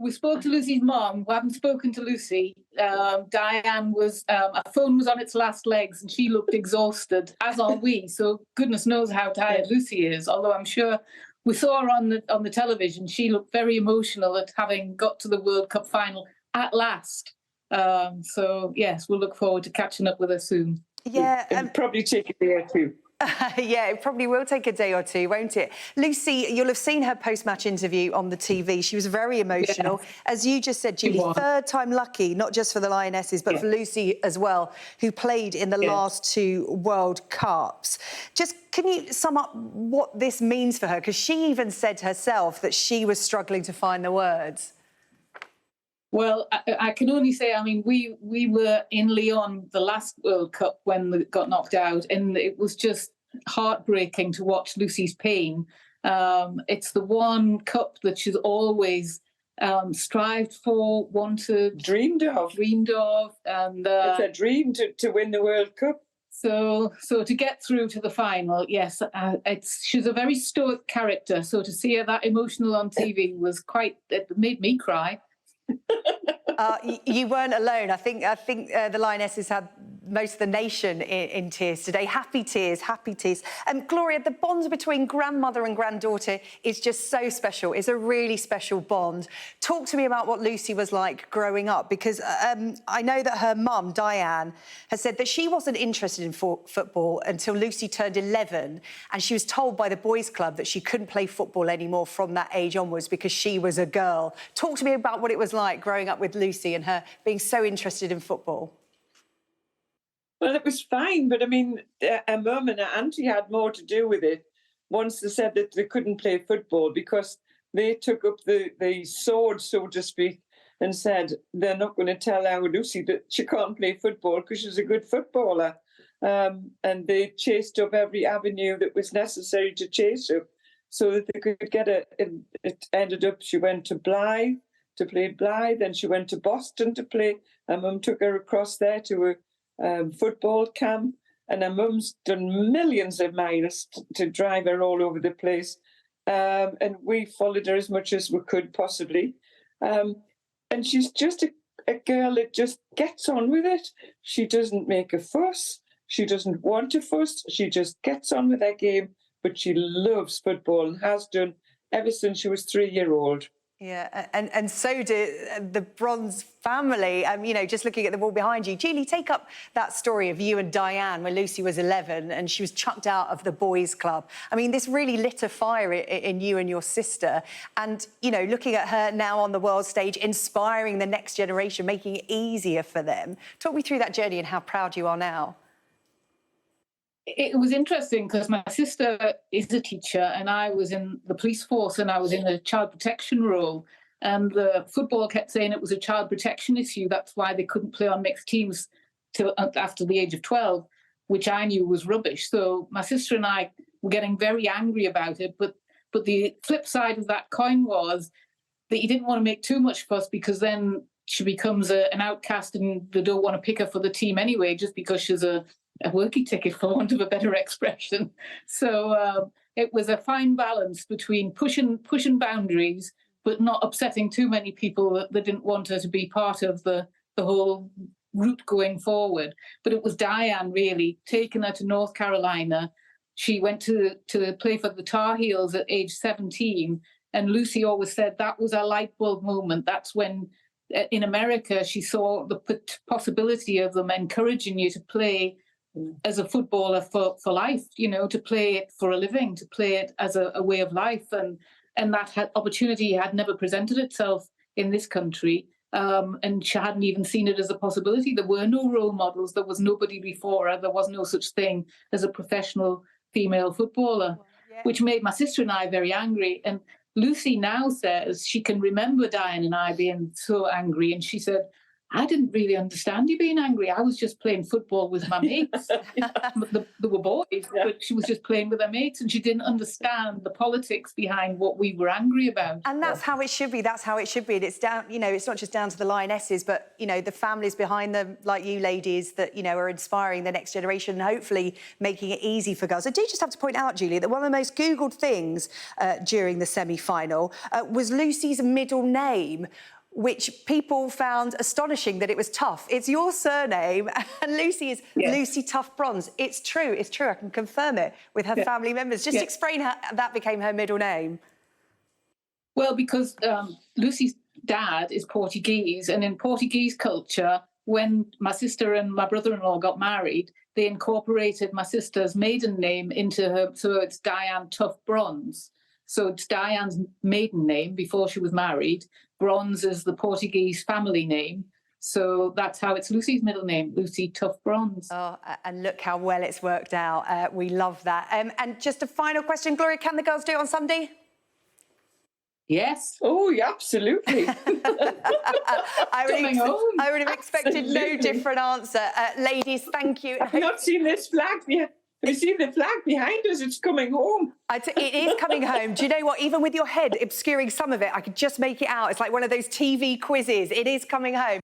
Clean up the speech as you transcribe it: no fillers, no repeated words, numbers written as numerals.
We spoke to Lucy's mom. We haven't spoken to Lucy. Diane was, her phone was on its last legs and she looked exhausted, as are we. So goodness knows how tired Lucy is. Although I'm sure we saw her on the television. She looked very emotional at having got to the World Cup final at last. So yes, we'll look forward to catching up with her soon. Yeah, and probably take a day or two. Yeah, it probably will take a day or two, won't it? Lucy, you'll have seen her post-match interview on the TV. She was very emotional. Yes. As you just said, Julie, third time lucky, not just for the Lionesses, but for Lucy as well, who played in the last two World Cups. Just can you sum up what this means for her? Because she even said herself that she was struggling to find the words. Well, I can only say, I mean, we were in Lyon the last World Cup when we got knocked out, and it was just heartbreaking to watch Lucy's pain. It's the one cup that she's always strived for, dreamed of, and it's a dream to win the World Cup. So to get through to the final, yes, she's a very stoic character. So to see her that emotional on TV it made me cry. You weren't alone. I think the Lionesses had most of the nation in tears today. Happy tears, happy tears. Gloria, the bond between grandmother and granddaughter is just so special. It's a really special bond. Talk to me about what Lucy was like growing up, because I know that her mum, Diane, has said that she wasn't interested in football until Lucy turned 11, and she was told by the boys' club that she couldn't play football anymore from that age onwards because she was a girl. Talk to me about what it was like growing up with Lucy and her being so interested in football. Well, it was fine, but I mean, her mum and her auntie had more to do with it. Once they said that they couldn't play football because they took up the sword, so to speak, and said they're not going to tell our Lucy that she can't play football because she's a good footballer. And they chased up every avenue that was necessary to chase up so that they could get it. It ended up she went to Blythe to play Blythe, then she went to Boston to play. Her mum took her across there to a football camp, and her mum's done millions of miles to drive her all over the place, and we followed her as much as we could possibly, and she's just a girl that just gets on with it. She doesn't make a fuss, she doesn't want to fuss, she just gets on with her game, but she loves football and has done ever since she was 3-year-old. Yeah, and so do the Bronze family. You know, just looking at the wall behind you. Julie, take up that story of you and Diane when Lucy was 11 and she was chucked out of the boys' club. I mean, this really lit a fire in you and your sister. And, you know, looking at her now on the world stage, inspiring the next generation, making it easier for them. Talk me through that journey and how proud you are now. It was interesting because my sister is a teacher and I was in the police force and I was in a child protection role, and the football kept saying it was a child protection issue. That's why they couldn't play on mixed teams till after the age of 12, which I knew was rubbish. So my sister and I were getting very angry about it. But the flip side of that coin was that you didn't want to make too much fuss because then she becomes an outcast and they don't want to pick her for the team anyway just because she's a worky ticket, for want of a better expression. So it was a fine balance between pushing boundaries, but not upsetting too many people that didn't want her to be part of the whole route going forward. But it was Diane really taking her to North Carolina. She went to play for the Tar Heels at age 17, and Lucy always said that was a light bulb moment. That's when in America she saw the possibility of them encouraging you to play as a footballer for life, you know, to play it for a living, to play it as a way of life. And that opportunity had never presented itself in this country. And she hadn't even seen it as a possibility. There were no role models. There was nobody before her. There was no such thing as a professional female footballer, which made my sister and I very angry. And Lucy now says she can remember Diane and I being so angry. And she said, I didn't really understand you being angry. I was just playing football with my mates. They were boys, but she was just playing with her mates, and she didn't understand the politics behind what we were angry about. And that's how it should be. That's how it should be. And it's down, you know, it's not just down to the Lionesses, but, you know, the families behind them, like you ladies, that, you know, are inspiring the next generation and hopefully making it easy for girls. I do just have to point out, Julia, that one of the most Googled things during the semi-final was Lucy's middle name, which people found astonishing that it was Tough. It's your surname, and Lucy is Lucy Tough Bronze. It's true, I can confirm it with her family members. Just explain how that became her middle name. Well, because Lucy's dad is Portuguese, and in Portuguese culture, when my sister and my brother-in-law got married, they incorporated my sister's maiden name into her, so it's Diane Tough Bronze. So it's Diane's maiden name before she was married. Bronze is the Portuguese family name. So that's how it's Lucy's middle name, Lucy Tough Bronze. Oh, and look how well it's worked out. We love that. And just a final question, Gloria, can the girls do it on Sunday? Yes. Oh, yeah, absolutely. I would have expected no different answer. Ladies, thank you. I've not seen this flag yet. Have you seen the flag behind us? It's coming home. It is coming home. Do you know what? Even with your head obscuring some of it, I could just make it out. It's like one of those TV quizzes. It is coming home.